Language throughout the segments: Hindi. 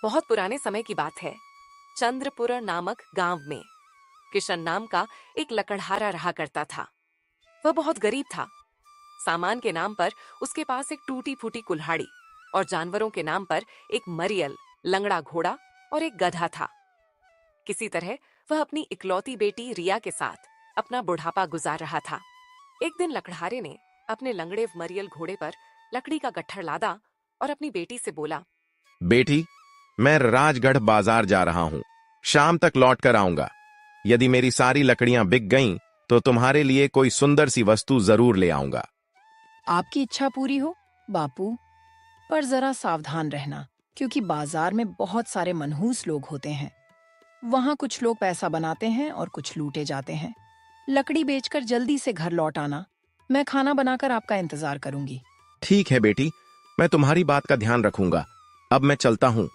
बहुत पुराने समय की बात है। चंद्रपुर नामक गांव में किशन नाम का एक लकड़हारा रहा करता था। वह बहुत गरीब था। सामान के नाम पर उसके पास एक टूटी फूटी कुल्हाड़ी और जानवरों के नाम पर एक मरियल, लंगड़ा घोड़ा और एक गधा था। किसी तरह वह अपनी इकलौती बेटी रिया के साथ अपना बुढ़ापा गुजार रहा था। एक दिन लकड़हारे ने अपने लंगड़े मरियल घोड़े पर लकड़ी का गट्ठर लादा और अपनी बेटी से बोला, बेटी, मैं राजगढ़ बाजार जा रहा हूं। शाम तक लौट कर आऊंगा। यदि मेरी सारी लकड़ियां बिक गईं, तो तुम्हारे लिए कोई सुंदर सी वस्तु जरूर ले आऊंगा। आपकी इच्छा पूरी हो बापू, पर जरा सावधान रहना, क्योंकि बाजार में बहुत सारे मनहूस लोग होते हैं। वहाँ कुछ लोग पैसा बनाते हैं और कुछ लूटे जाते हैं। लकड़ी बेचकर जल्दी से घर लौट आना। मैं खाना बनाकर आपका इंतजार करूंगी। ठीक है बेटी, मैं तुम्हारी बात का ध्यान रखूंगा। अब मैं चलता हूं।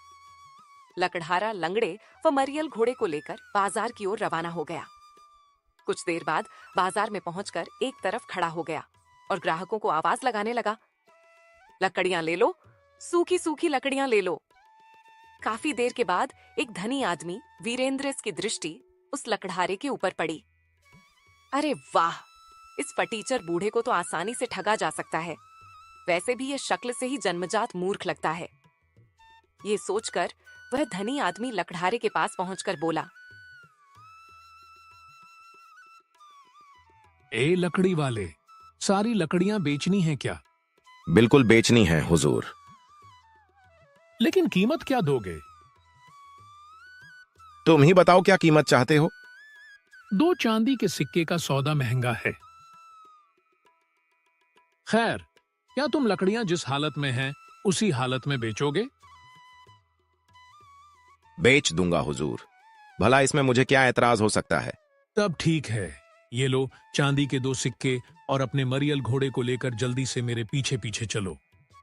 लकड़हारा लंगड़े व मरियल घोड़े को लेकर बाजार की ओर रवाना हो गया। कुछ देर बाद बाजार में पहुंचकर एक तरफ खड़ा हो गया और ग्राहकों को आवाज लगाने लगा, लकड़ियां ले लो, सूखी सूखी लकड़ियां ले लो। काफी देर के बाद एक धनी आदमी वीरेंद्र की दृष्टि उस लकड़हारे के ऊपर पड़ी। अरे वाह, इस फटीचर बूढ़े को तो आसानी से ठगा जा सकता है। वैसे भी ये शक्ल से ही जन्मजात मूर्ख लगता है। ये सोचकर वह धनी आदमी लकड़हारे के पास पहुंचकर बोला, ए लकड़ी वाले, सारी लकड़ियां बेचनी है क्या? बिल्कुल बेचनी है हुजूर। लेकिन कीमत क्या दोगे? तुम ही बताओ क्या कीमत चाहते हो। 2 चांदी के सिक्के का सौदा महंगा है। खैर, क्या तुम लकड़ियां जिस हालत में हैं उसी हालत में बेचोगे? बेच दूंगा हुजूर। भला इसमें मुझे क्या एतराज हो सकता है। तब ठीक है, ये लो चांदी के 2 सिक्के और अपने मरियल घोड़े को लेकर जल्दी से मेरे पीछे पीछे चलो।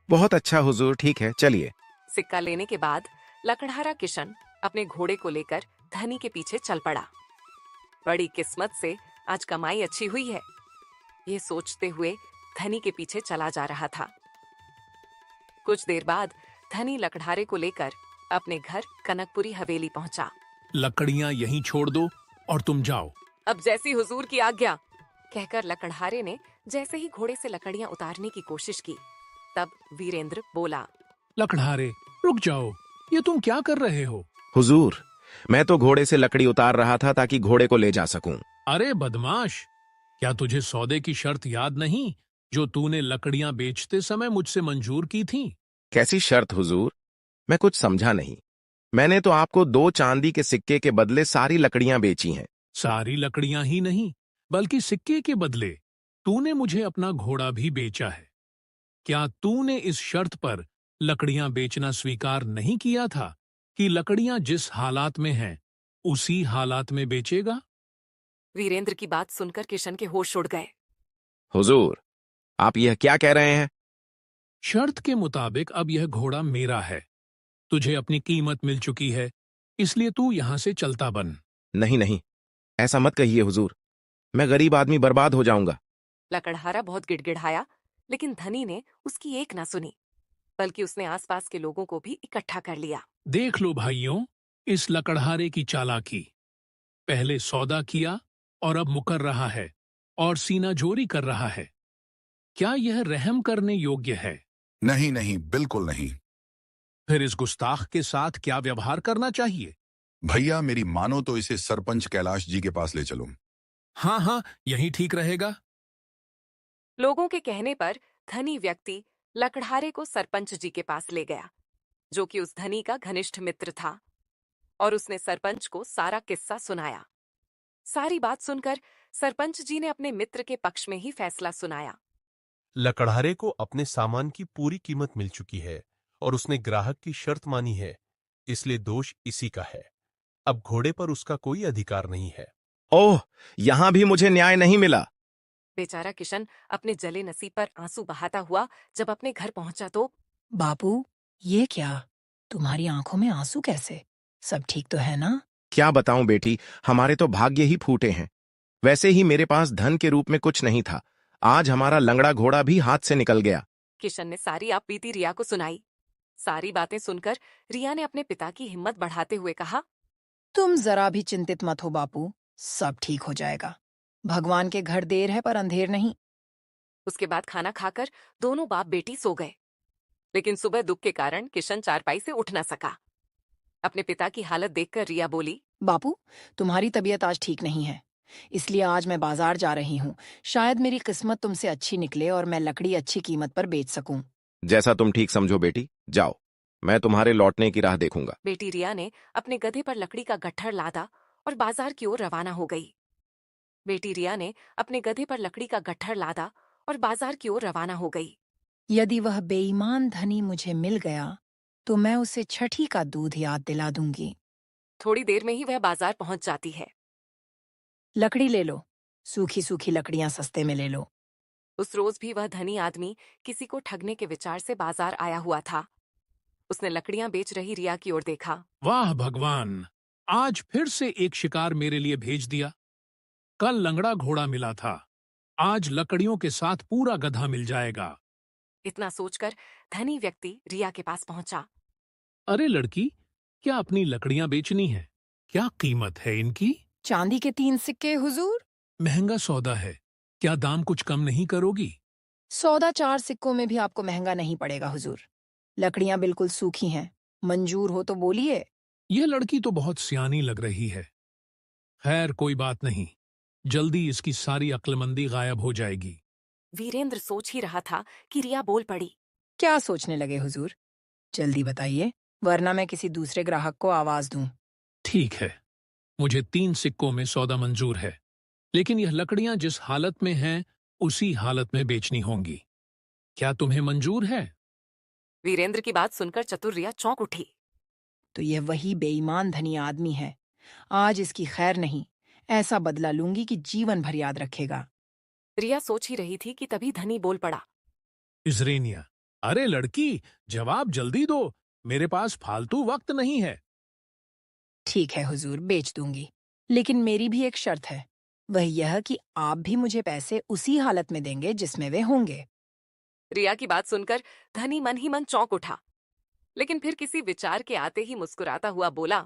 बहुत अच्छा हुजूर, ठीक है, चलिए। सिक्का लेने के बाद लकड़हारा किशन अपने घोड़े को लेकर धनी के पीछे चल पड़ा। बड़ी किस्मत से आज कमाई अच्छी हुई है, ये सोचते हुए धनी के पीछे चला जा रहा था। कुछ देर बाद धनी लकड़हारे को लेकर अपने घर कनकपुरी हवेली पहुंचा। लकड़ियां यहीं छोड़ दो और तुम जाओ। अब जैसी हुजूर की आज्ञा, कहकर लकड़हारे ने जैसे ही घोड़े से लकड़ियां उतारने की कोशिश की, तब वीरेंद्र बोला, लकड़हारे, रुक जाओ, ये तुम क्या कर रहे हो? हुजूर, मैं तो घोड़े से लकड़ी उतार रहा था ताकि घोड़े को ले जा सकूं। अरे बदमाश, क्या तुझे सौदे की शर्त याद नहीं जो तूने लकड़ियां बेचते समय मुझसे मंजूर की थी? कैसी शर्त हुजूर? मैं कुछ समझा नहीं। मैंने तो आपको 2 चांदी के सिक्के के बदले सारी लकड़ियां बेची हैं। सारी लकड़ियां ही नहीं, बल्कि सिक्के के बदले तूने मुझे अपना घोड़ा भी बेचा है। क्या तूने इस शर्त पर लकड़ियां बेचना स्वीकार नहीं किया था कि लकड़ियां जिस हालात में हैं उसी हालात में बेचेगा? वीरेंद्र की बात सुनकर किशन के होश उड़ गए। हुजूर, आप यह क्या कह रहे हैं? शर्त के मुताबिक अब यह घोड़ा मेरा है। तुझे अपनी कीमत मिल चुकी है, इसलिए तू यहां से चलता बन। नहीं नहीं, ऐसा मत कहिए हुजूर। मैं गरीब आदमी बर्बाद हो जाऊंगा। लकड़हारा बहुत गिड़गिड़ाया, लेकिन धनी ने उसकी एक ना सुनी, बल्कि उसने आसपास के लोगों को भी इकट्ठा कर लिया। देख लो भाइयों, इस लकड़हारे की चालाकी। पहले सौदा किया और अब मुकर रहा है और सीना जोरी कर रहा है। क्या यह रहम करने योग्य है? नहीं नहीं, बिल्कुल नहीं। फिर इस गुस्ताख के साथ क्या व्यवहार करना चाहिए? भैया मेरी मानो तो इसे सरपंच कैलाश जी के पास ले चलो। हाँ हाँ, यही ठीक रहेगा। लोगों के कहने पर धनी व्यक्ति लकड़हारे को सरपंच जी के पास ले गया, जो कि उस धनी का घनिष्ठ मित्र था, और उसने सरपंच को सारा किस्सा सुनाया। सारी बात सुनकर सरपंच जी ने अपने मित्र के पक्ष में ही फैसला सुनाया। लकड़हारे को अपने सामान की पूरी कीमत मिल चुकी है और उसने ग्राहक की शर्त मानी है, इसलिए दोष इसी का है। अब घोड़े पर उसका कोई अधिकार नहीं है। ओह, यहां भी मुझे न्याय नहीं मिला। बेचारा किशन अपने जले नसीब पर आंसू बहाता हुआ जब अपने घर पहुंचा तो बापू, ये क्या? तुम्हारी आंखों में आंसू कैसे? सब ठीक तो है ना? क्या बताऊं बेटी, हमारे तो भाग्य ही फूटे हैं। वैसे ही मेरे पास धन के रूप में कुछ नहीं था। आज हमारा लंगड़ा घोड़ा भी हाथ से निकल गया। किशन ने सारी आप बीती रिया को सुनाई। सारी बातें सुनकर रिया ने अपने पिता की हिम्मत बढ़ाते हुए कहा, तुम जरा भी चिंतित मत हो बापू, सब ठीक हो जाएगा। भगवान के घर देर है पर अंधेर नहीं। उसके बाद खाना खाकर दोनों बाप बेटी सो गए। लेकिन सुबह दुख के कारण किशन चारपाई से उठ न सका। अपने पिता की हालत देखकर रिया बोली, बापू, तुम्हारी तबीयत आज ठीक नहीं है, इसलिए आज मैं बाजार जा रही हूँ। शायद मेरी किस्मत तुमसे अच्छी निकले और मैं लकड़ी अच्छी कीमत पर बेच सकूं। जैसा तुम ठीक समझो बेटी, जाओ, मैं तुम्हारे लौटने की राह देखूंगा। बेटी रिया ने अपने गधे पर लकड़ी का गट्ठर लादा और बाजार की ओर रवाना हो गई। बेटी रिया ने अपने गधे पर लकड़ी का गट्ठर लादा और बाजार की ओर रवाना हो गई। यदि वह बेईमान धनी मुझे मिल गया तो मैं उसे छठी का दूध याद दिला दूंगी। थोड़ी देर में ही वह बाजार पहुंच जाती है। लकड़ी ले लो, सूखी सूखी लकड़ियां सस्ते में ले लो। उस रोज भी वह धनी आदमी किसी को ठगने के विचार से बाजार आया हुआ था। उसने लकड़ियां बेच रही रिया की ओर देखा। वाह भगवान, आज फिर से एक शिकार मेरे लिए भेज दिया। कल लंगड़ा घोड़ा मिला था, आज लकड़ियों के साथ पूरा गधा मिल जाएगा। इतना सोचकर धनी व्यक्ति रिया के पास पहुंचा। अरे लड़की, क्या अपनी लकड़ियां बेचनी है? क्या कीमत है इनकी? चांदी के 3 सिक्के हुजूर। महंगा सौदा है, क्या दाम कुछ कम नहीं करोगी? सौदा 4 सिक्कों में भी आपको महंगा नहीं पड़ेगा हुजूर। लकड़ियां बिल्कुल सूखी हैं, मंजूर हो तो बोलिए। यह लड़की तो बहुत सियानी लग रही है। खैर कोई बात नहीं, जल्दी इसकी सारी अक्लमंदी गायब हो जाएगी। वीरेंद्र सोच ही रहा था कि रिया बोल पड़ी। क्या सोचने लगे हुजूर? जल्दी बताइए, वरना मैं किसी दूसरे ग्राहक को आवाज दूं। ठीक है, मुझे 3 सिक्कों में सौदा मंजूर है, लेकिन यह लकड़ियां जिस हालत में हैं उसी हालत में बेचनी होंगी। क्या तुम्हें मंजूर है? वीरेंद्र की बात सुनकर चतुर रिया चौंक उठी। तो यह वही बेईमान धनी आदमी है। आज इसकी खैर नहीं, ऐसा बदला लूंगी कि जीवन भर याद रखेगा। रिया सोच ही रही थी कि तभी धनी बोल पड़ा। इजरेनिया, अरे लड़की, जवाब जल्दी दो, मेरे पास फालतू वक्त नहीं है। ठीक है हुजूर, बेच दूंगी, लेकिन मेरी भी एक शर्त है। वह यह कि आप भी मुझे पैसे उसी हालत में देंगे जिसमें वे होंगे। रिया की बात सुनकर धनी मन ही मन चौंक उठा, लेकिन फिर किसी विचार के आते ही मुस्कुराता हुआ बोला,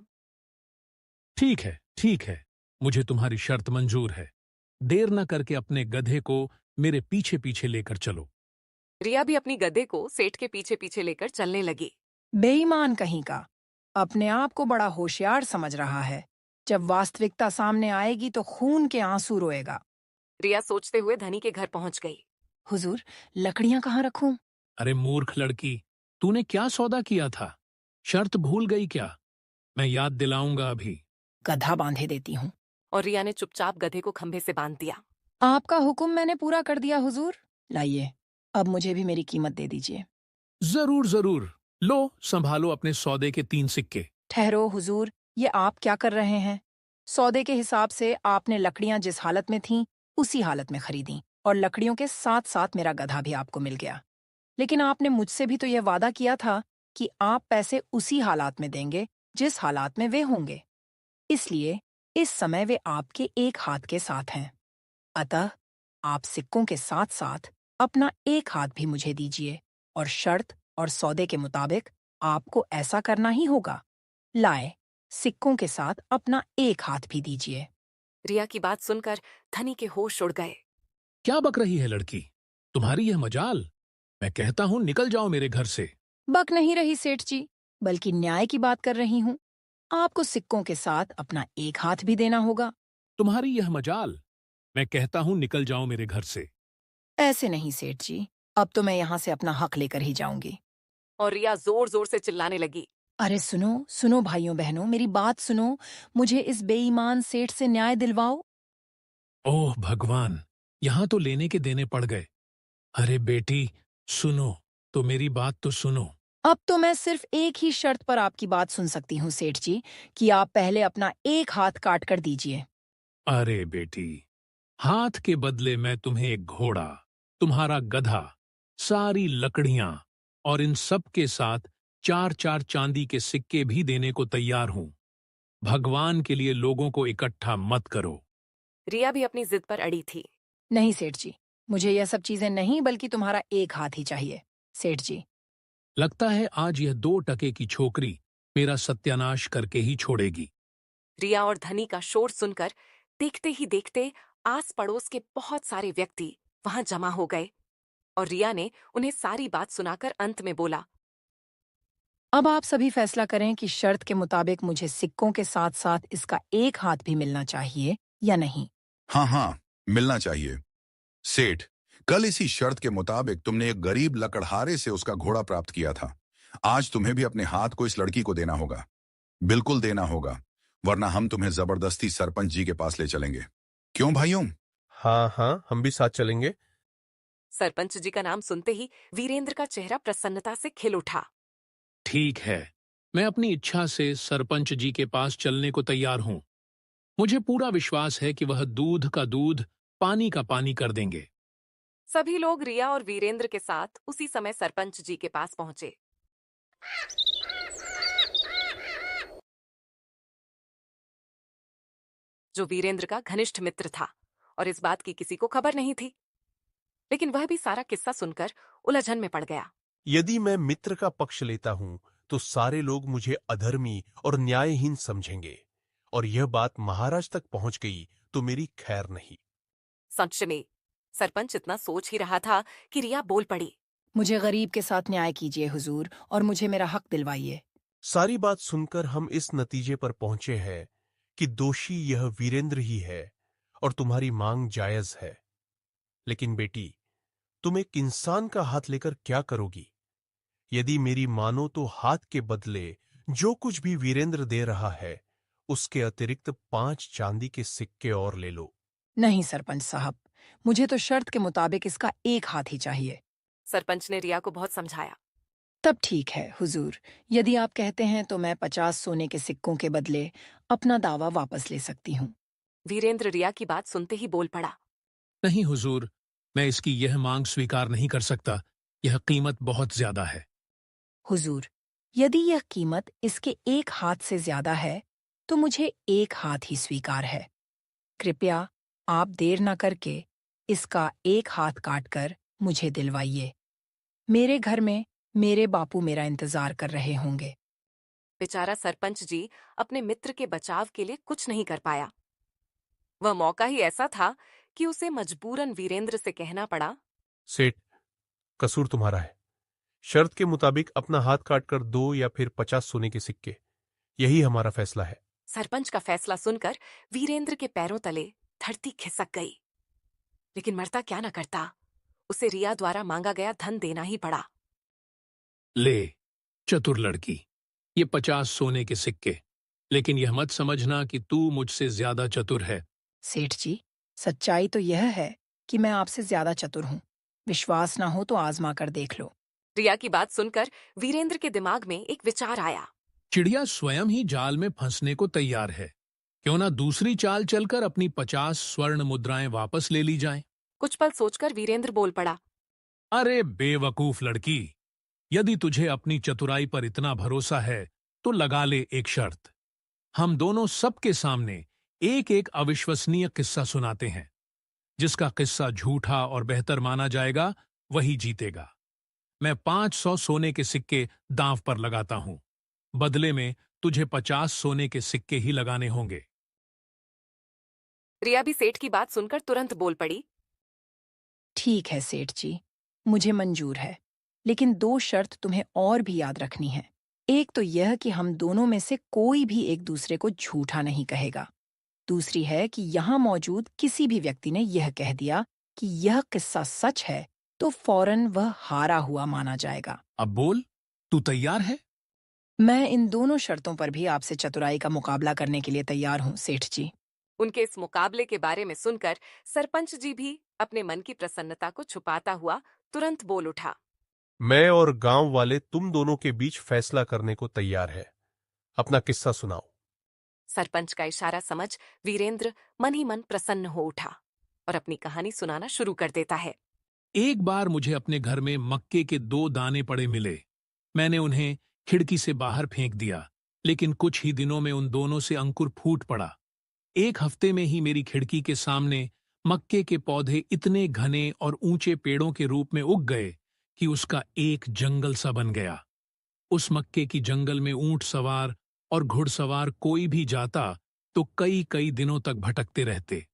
ठीक है, मुझे तुम्हारी शर्त मंजूर है। देर न करके अपने गधे को मेरे पीछे पीछे लेकर चलो। रिया भी अपनी गधे को सेठ के पीछे पीछे लेकर चलने लगी। बेईमान कहीं का, अपने आप को बड़ा होशियार समझ रहा है। जब वास्तविकता सामने आएगी तो खून के आंसू रोएगा। रिया सोचते हुए धनी के घर पहुंच गई। हुजूर, लकड़ियां कहाँ रखूं? अरे मूर्ख लड़की, तूने क्या सौदा किया था? शर्त भूल गई क्या? मैं याद दिलाऊंगा अभी। गधा बांधे देती हूँ। और रिया ने चुपचाप गधे को खंभे से बांध दिया। आपका हुक्म मैंने पूरा कर दिया हुजूर। लाइए, अब मुझे भी मेरी कीमत दे दीजिए। जरूर जरूर, लो संभालो अपने सौदे के 3 सिक्के। ठहरो हुजूर, ये आप क्या कर रहे हैं? सौदे के हिसाब से आपने लकड़ियां जिस हालत में थीं उसी हालत में खरीदी, और लकड़ियों के साथ साथ मेरा गधा भी आपको मिल गया। लेकिन आपने मुझसे भी तो यह वादा किया था कि आप पैसे उसी हालात में देंगे जिस हालात में वे होंगे। इसलिए इस समय वे आपके एक हाथ के साथ हैं। अतः आप सिक्कों के साथ साथ अपना एक हाथ भी मुझे दीजिए, और शर्त और सौदे के मुताबिक आपको ऐसा करना ही होगा। लाए, सिक्कों के साथ अपना एक हाथ भी दीजिए। रिया की बात सुनकर धनी के होश उड़ गए। क्या बक रही है लड़की? तुम्हारी यह मजाल? मैं कहता हूं निकल जाओ मेरे घर से। बक नहीं रही सेठ जी, बल्कि न्याय की बात कर रही हूँ। आपको सिक्कों के साथ अपना एक हाथ भी देना होगा। तुम्हारी यह मजाल? मैं कहता हूं निकल जाओ मेरे घर से। ऐसे नहीं सेठ जी, अब तो मैं यहाँ से अपना हक लेकर ही जाऊंगी। और रिया जोर जोर से चिल्लाने लगी। अरे सुनो सुनो भाइयों बहनों, मेरी बात सुनो। मुझे इस बेईमान सेठ से न्याय दिलवाओ। ओह भगवान, यहां तो लेने के देने पड़ गए। अरे बेटी, सुनो तो, मेरी बात तो सुनो। अब तो मैं सिर्फ एक ही शर्त पर आपकी बात सुन सकती हूँ सेठ जी, कि आप पहले अपना एक हाथ काट कर दीजिए। अरे बेटी, हाथ के बदले मैं तुम्हें एक घोड़ा, तुम्हारा गधा, सारी लकड़ियां और इन सब के साथ 4-4 चांदी के सिक्के भी देने को तैयार हूं। भगवान के लिए लोगों को इकट्ठा मत करो। रिया भी अपनी जिद पर अड़ी थी। नहीं सेठ जी, मुझे यह सब चीजें नहीं, बल्कि तुम्हारा एक हाथ ही चाहिए। सेठ जी, लगता है आज यह 2 टके की छोकरी मेरा सत्यानाश करके ही छोड़ेगी। रिया और धनी का शोर सुनकर देखते ही देखते आस पड़ोस के बहुत सारे व्यक्ति वहां जमा हो गए और रिया ने उन्हें सारी बात सुनाकर अंत में बोला, अब आप सभी फैसला करें कि शर्त के मुताबिक मुझे सिक्कों के साथ साथ इसका एक हाथ भी मिलना चाहिए या नहीं। हाँ हाँ, मिलना चाहिए। सेठ, कल इसी शर्त के मुताबिक तुमने एक गरीब लकड़हारे से उसका घोड़ा प्राप्त किया था। आज तुम्हें भी अपने हाथ को इस लड़की को देना होगा। बिल्कुल देना होगा, वरना हम तुम्हें जबरदस्ती सरपंच जी के पास ले चलेंगे। क्यों भाइयों? हाँ हाँ, हम भी साथ चलेंगे। सरपंच जी का नाम सुनते ही वीरेंद्र का चेहरा प्रसन्नता से खिल उठा। ठीक है, मैं अपनी इच्छा से सरपंच जी के पास चलने को तैयार हूं। मुझे पूरा विश्वास है कि वह दूध का दूध, पानी का पानी कर देंगे। सभी लोग रिया और वीरेंद्र के साथ उसी समय सरपंच जी के पास पहुंचे। जो वीरेंद्र का घनिष्ठ मित्र था और इस बात की किसी को खबर नहीं थी, लेकिन वह भी सारा किस्सा सुनकर उलझन में पड़ गया। यदि मैं मित्र का पक्ष लेता हूं तो सारे लोग मुझे अधर्मी और न्यायहीन समझेंगे, और यह बात महाराज तक पहुंच गई तो मेरी खैर नहीं। सच में सरपंच इतना सोच ही रहा था कि रिया बोल पड़ी, मुझे गरीब के साथ न्याय कीजिए हुजूर, और मुझे मेरा हक दिलवाइए। सारी बात सुनकर हम इस नतीजे पर पहुंचे हैं कि दोषी यह वीरेंद्र ही है और तुम्हारी मांग जायज है। लेकिन बेटी, तुम एक इंसान का हाथ लेकर क्या करोगी? यदि मेरी मानो तो हाथ के बदले जो कुछ भी वीरेंद्र दे रहा है उसके अतिरिक्त 5 चांदी के सिक्के और ले लो। नहीं सरपंच साहब, मुझे तो शर्त के मुताबिक इसका एक हाथ ही चाहिए। सरपंच ने रिया को बहुत समझाया। तब ठीक है हुजूर, यदि आप कहते हैं तो मैं 50 सोने के सिक्कों के बदले अपना दावा वापस ले सकती हूँ। वीरेंद्र रिया की बात सुनते ही बोल पड़ा, नहीं हुजूर, मैं इसकी यह मांग स्वीकार नहीं कर सकता। यह कीमत बहुत ज्यादा है। हुजूर, यदि यह कीमत इसके एक हाथ से ज्यादा है तो मुझे एक हाथ ही स्वीकार है। कृपया आप देर न करके इसका एक हाथ काटकर मुझे दिलवाइए। मेरे घर में मेरे बापू मेरा इंतजार कर रहे होंगे। बेचारा सरपंच जी अपने मित्र के बचाव के लिए कुछ नहीं कर पाया। वह मौका ही ऐसा था कि उसे मजबूरन वीरेंद्र से कहना पड़ा, सेठ, कसूर तुम्हारा है। शर्त के मुताबिक अपना हाथ काटकर 2 या फिर 50 सोने के सिक्के, यही हमारा फैसला है। सरपंच का फैसला सुनकर वीरेंद्र के पैरों तले धरती खिसक गई, लेकिन मरता क्या न करता, उसे रिया द्वारा मांगा गया धन देना ही पड़ा। ले, चतुर लड़की, ये 50 सोने के सिक्के, लेकिन यह मत समझना कि तू मुझसे ज्यादा चतुर है। सेठ जी, सच्चाई तो यह है कि मैं आपसे ज्यादा चतुर हूँ। विश्वास ना हो तो आजमा कर देख लो। रिया की बात सुनकर वीरेंद्र के दिमाग में एक विचार आया। चिड़िया स्वयं ही जाल में फंसने को तैयार है, क्यों ना दूसरी चाल चलकर अपनी 50 स्वर्ण मुद्राएं वापस ले ली जाएं? कुछ पल सोचकर वीरेंद्र बोल पड़ा, अरे बेवकूफ लड़की, यदि तुझे अपनी चतुराई पर इतना भरोसा है तो लगा ले एक शर्त। हम दोनों सबके सामने एक एक अविश्वसनीय किस्सा सुनाते हैं। जिसका किस्सा झूठा और बेहतर माना जाएगा वही जीतेगा। मैं 500 सोने के सिक्के दांव पर लगाता हूं। बदले में तुझे 50 सोने के सिक्के ही लगाने होंगे। रिया भी सेठ की बात सुनकर तुरंत बोल पड़ी, ठीक है सेठ जी, मुझे मंजूर है, लेकिन 2 शर्त तुम्हें और भी याद रखनी है। एक तो यह कि हम दोनों में से कोई भी एक दूसरे को झूठा नहीं कहेगा। दूसरी है कि यहाँ मौजूद किसी भी व्यक्ति ने यह कह दिया कि यह किस्सा सच है तो फौरन वह हारा हुआ माना जाएगा। अब बोल, तू तैयार है? मैं इन दोनों शर्तों पर भी आपसे चतुराई का मुकाबला करने के लिए तैयार हूँ सेठ जी। उनके इस मुकाबले के बारे में सुनकर सरपंच जी भी अपने मन की प्रसन्नता को छुपाता हुआ तुरंत बोल उठा, मैं और गांव वाले तुम दोनों के बीच फैसला करने को तैयार है। अपना किस्सा सुनाओ। सरपंच का इशारा समझ वीरेंद्र मन ही मन प्रसन्न हो उठा और अपनी कहानी सुनाना शुरू कर देता है। एक बार मुझे अपने घर में मक्के के 2 दाने पड़े मिले। मैंने उन्हें खिड़की से बाहर फेंक दिया, लेकिन कुछ ही दिनों में उन दोनों से अंकुर फूट पड़ा। एक हफ्ते में ही मेरी खिड़की के सामने मक्के के पौधे इतने घने और ऊंचे पेड़ों के रूप में उग गए कि उसका एक जंगल सा बन गया। उस मक्के की जंगल में ऊंट सवार और घुड़सवार कोई भी जाता तो कई कई दिनों तक भटकते रहते।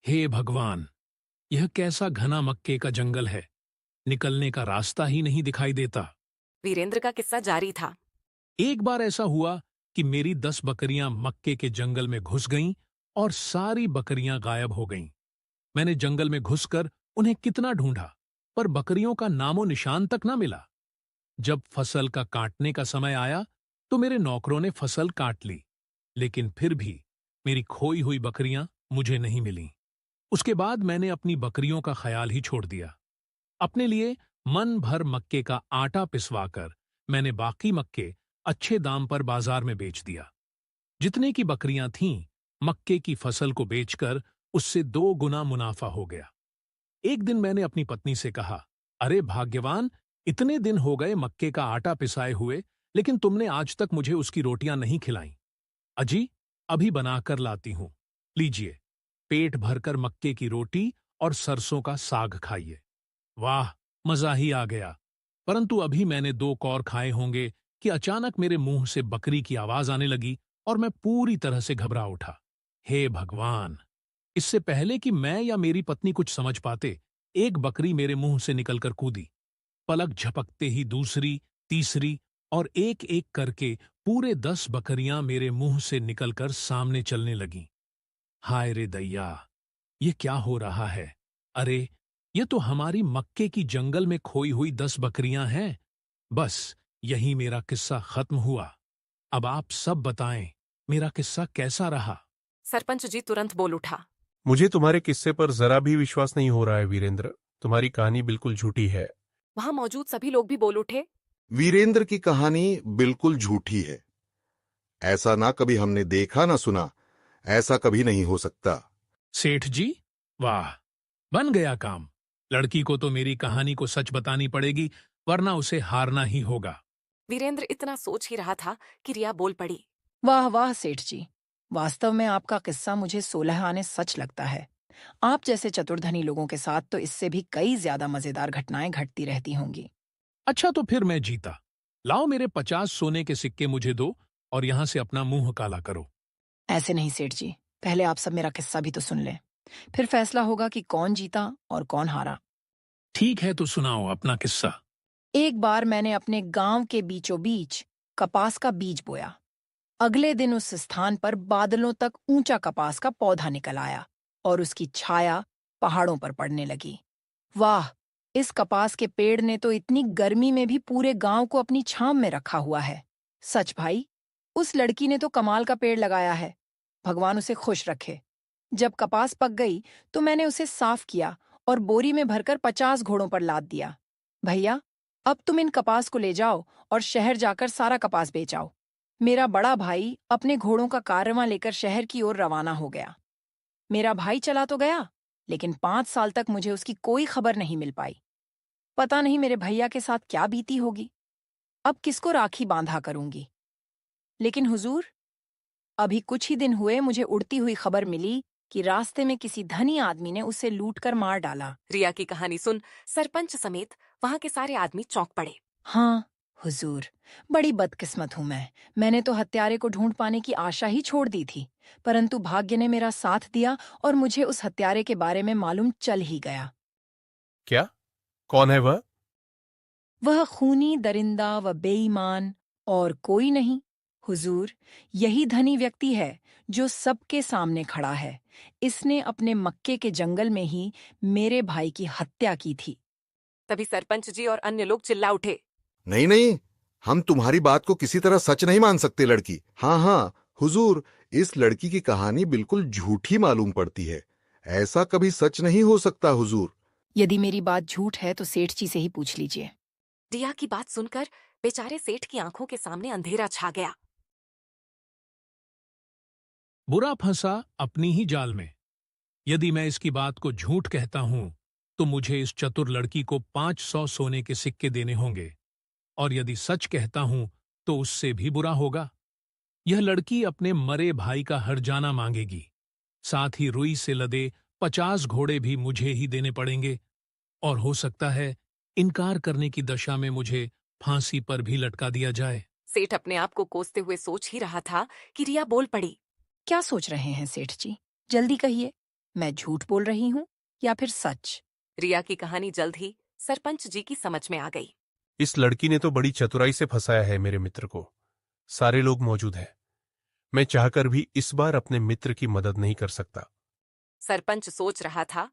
हे भगवान, यह कैसा घना मक्के का जंगल है, निकलने का रास्ता ही नहीं दिखाई देता। वीरेंद्र का किस्सा जारी था। एक बार ऐसा हुआ कि मेरी 10 बकरियां मक्के के जंगल में घुस गईं और सारी बकरियां गायब हो गईं। मैंने जंगल में घुसकर उन्हें कितना ढूंढा, पर बकरियों का नामो निशान तक न मिला। जब फसल का काटने का समय आया तो मेरे नौकरों ने फसल काट ली, लेकिन फिर भी मेरी खोई हुई बकरियां मुझे नहीं मिलीं। उसके बाद मैंने अपनी बकरियों का ख्याल ही छोड़ दिया। अपने लिए मन भर मक्के का आटा पिसवाकर मैंने बाकी मक्के अच्छे दाम पर बाजार में बेच दिया। जितने की बकरियां थीं, मक्के की फसल को बेचकर उससे 2 गुना मुनाफा हो गया। एक दिन मैंने अपनी पत्नी से कहा, अरे भाग्यवान, इतने दिन हो गए मक्के का आटा पिसाए हुए, लेकिन तुमने आज तक मुझे उसकी रोटियां नहीं खिलाईं। अजी, अभी बनाकर लाती हूं, लीजिए, पेट भरकर मक्के की रोटी और सरसों का साग खाइए। वाह, मजा ही आ गया। परंतु अभी मैंने 2 कौर खाए होंगे कि अचानक मेरे मुंह से बकरी की आवाज आने लगी और मैं पूरी तरह से घबरा उठा। हे भगवान! इससे पहले कि मैं या मेरी पत्नी कुछ समझ पाते, एक बकरी मेरे मुंह से निकलकर कूदी। पलक झपकते ही दूसरी, तीसरी और एक-एक करके पूरे 10 बकरियां मेरे मुंह से निकलकर सामने चलने लगीं। हाय रे दैया! ये क्या हो रहा है? अरे, ये तो हमारी मक्के की जंगल में खोई हुई 10 बकरियां हैं। बस यही मेरा किस्सा खत्म हुआ। अब आप सब बताएं, मेरा किस्सा कैसा रहा? सरपंच जी तुरंत बोल उठा। मुझे तुम्हारे किस्से पर जरा भी विश्वास नहीं हो रहा है वीरेंद्र। तुम्हारी कहानी बिल्कुल झूठी है। वहां मौजूद सभी लोग भी बोल उठे। वीरेंद्र की कहानी बिल्कुल झूठी है। ऐसा ना कभी हमने देखा ना सुना। ऐसा कभी नहीं हो सकता। सेठ जी, वाह, बन गया काम। लड़की को तो मेरी कहानी को सच बतानी पड़ेगी, वरना उसे हारना ही होगा। वीरेंद्र इतना सोच ही रहा था कि रिया बोल पड़ी। वाह वाह सेठ जी, वास्तव में आपका किस्सा मुझे 16 आने सच लगता है। आप जैसे चतुर्धनी लोगों के साथ तो इससे भी कई ज्यादा मजेदार घटनाएं घटती रहती होंगी। अच्छा, तो फिर मैं जीता। लाओ मेरे 50 सोने के सिक्के मुझे दो और यहां से अपना मुंह काला करो। ऐसे नहीं सेठ जी, पहले आप सब मेरा किस्सा भी तो सुन लें, फिर फैसला होगा कि कौन जीता और कौन हारा। ठीक है, तो सुनाओ अपना किस्सा। एक बार मैंने अपने गांव के बीचों बीच कपास का बीज बोया। अगले दिन उस स्थान पर बादलों तक ऊंचा कपास का पौधा निकल आया और उसकी छाया पहाड़ों पर पड़ने लगी। वाह, इस कपास के पेड़ ने तो इतनी गर्मी में भी पूरे गांव को अपनी छांव में रखा हुआ है। सच भाई, उस लड़की ने तो कमाल का पेड़ लगाया है। भगवान उसे खुश रखे। जब कपास पक गई तो मैंने उसे साफ किया और बोरी में भरकर 50 घोड़ों पर लाद दिया। भैया, अब तुम इन कपास को ले जाओ और शहर जाकर सारा कपास बेच आओ। मेरा बड़ा भाई अपने घोड़ों का कारवां लेकर शहर की ओर रवाना हो गया। मेरा भाई चला तो गया, लेकिन 5 साल तक मुझे उसकी कोई खबर नहीं मिल पाई। पता नहीं मेरे भैया के साथ क्या बीती होगी। अब किसको राखी बांधा करूंगी। लेकिन हुजूर, अभी कुछ ही दिन हुए मुझे उड़ती हुई खबर मिली कि रास्ते में किसी धनी आदमी ने उसे लूटकर मार डाला। रिया की कहानी सुन सरपंच समेत वहां के सारे आदमी चौंक पड़े। हाँ हुजूर, बड़ी बदकिस्मत हूं मैं। मैंने तो हत्यारे को ढूंढ पाने की आशा ही छोड़ दी थी, परंतु भाग्य ने मेरा साथ दिया और मुझे उस हत्यारे के बारे में मालूम चल ही गया। क्या? कौन है वह? वह खूनी, दरिंदा व बेईमान और कोई नहीं हुजूर, यही धनी व्यक्ति है जो सबके सामने खड़ा है। इसने अपने मक्के के जंगल में ही मेरे भाई की हत्या की थी। तभी सरपंच जी और अन्य लोग चिल्ला उठे। नहीं नहीं, हम तुम्हारी बात को किसी तरह सच नहीं मान सकते लड़की। हाँ हाँ हुजूर, इस लड़की की कहानी बिल्कुल झूठी मालूम पड़ती है। ऐसा कभी सच नहीं हो सकता हुजूर। यदि मेरी बात झूठ है तो सेठ जी से ही पूछ लीजिए। रिया की बात सुनकर बेचारे सेठ की आंखों के सामने अंधेरा छा गया। बुरा फंसा अपनी ही जाल में। यदि मैं इसकी बात को झूठ कहता हूं तो मुझे इस चतुर लड़की को 500 सोने के सिक्के देने होंगे, और यदि सच कहता हूं तो उससे भी बुरा होगा। यह लड़की अपने मरे भाई का हर्जाना मांगेगी, साथ ही रुई से लदे 50 घोड़े भी मुझे ही देने पड़ेंगे, और हो सकता है इनकार करने की दशा में मुझे फांसी पर भी लटका दिया जाए। सेठ अपने आप को कोसते हुए सोच ही रहा था कि रिया बोल पड़ी। क्या सोच रहे हैं सेठ जी? जल्दी कहिए, मैं झूठ बोल रही हूँ या फिर सच? रिया की कहानी जल्द ही सरपंच जी की समझ में आ गई। इस लड़की ने तो बड़ी चतुराई से फंसाया है मेरे मित्र को। सारे लोग मौजूद हैं। मैं चाहकर भी इस बार अपने मित्र की मदद नहीं कर सकता। सरपंच सोच रहा था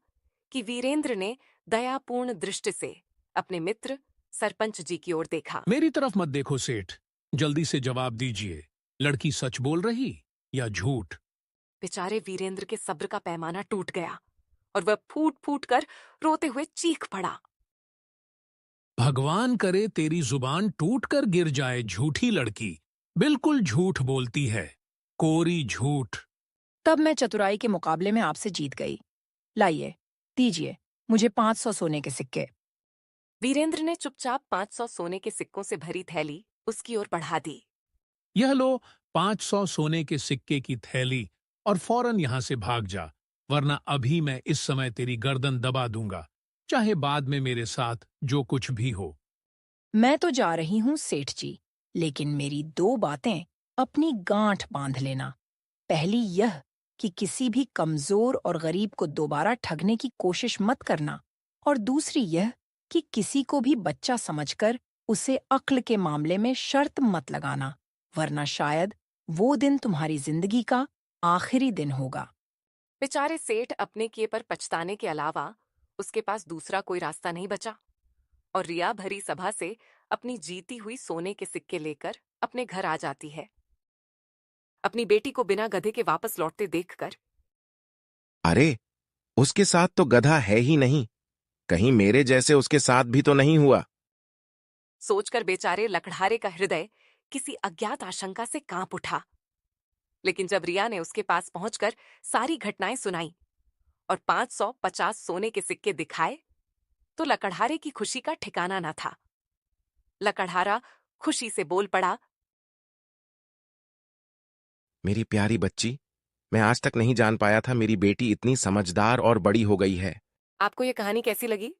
कि वीरेंद्र ने दयापूर्ण दृष्टि से अपने मित्र सरपंच जी की ओर देखा। मेरी तरफ मत देखो सेठ, जल्दी से जवाब दीजिए, लड़की सच बोल रही या झूठ? बेचारे वीरेंद्र के सब्र का पैमाना टूट गया और वह फूट फूट कर रोते हुए चीख पड़ा। भगवान करे तेरी जुबान टूट कर गिर जाए झूठी लड़की, बिल्कुल झूठ बोलती है, कोरी झूठ। तब मैं चतुराई के मुकाबले में आपसे जीत गई। लाइए, दीजिए मुझे 500 सोने के सिक्के। वीरेंद्र ने चुपचाप 500 सोने के सिक्कों से भरी थैली उसकी ओर बढ़ा दी। यह लो 500 सोने के सिक्के की थैली और फौरन यहां से भाग जा, वरना अभी मैं इस समय तेरी गर्दन दबा दूंगा, चाहे बाद में मेरे साथ जो कुछ भी हो। मैं तो जा रही हूँ सेठ जी, लेकिन मेरी 2 बातें अपनी गांठ बांध लेना। पहली यह कि किसी भी कमजोर और गरीब को दोबारा ठगने की कोशिश मत करना, और दूसरी यह कि किसी को भी बच्चा समझकर उसे अक्ल के मामले में शर्त मत लगाना, वरना शायद वो दिन तुम्हारी जिंदगी का आखिरी दिन होगा। बेचारे सेठ अपने किए पर पछताने के अलावा उसके पास दूसरा कोई रास्ता नहीं बचा और रिया भरी सभा से अपनी जीती हुई सोने के सिक्के लेकर अपने घर आ जाती है। अपनी बेटी को बिना गधे के वापस लौटते देखकर अरे, उसके साथ तो गधा है ही नहीं, कहीं मेरे जैसे उसके साथ भी तो नहीं हुआ। सोचकर बेचारे लकड़हारे का हृदय किसी अज्ञात आशंका से कांप उठा। लेकिन जब रिया ने उसके पास पहुंचकर सारी घटनाएं सुनाई और 550 सोने के सिक्के दिखाए, तो लकड़हारे की खुशी का ठिकाना न था। लकड़हारा खुशी से बोल पड़ा। मेरी प्यारी बच्ची, मैं आज तक नहीं जान पाया था मेरी बेटी इतनी समझदार और बड़ी हो गई है। आपको ये कहानी कैसी लगी?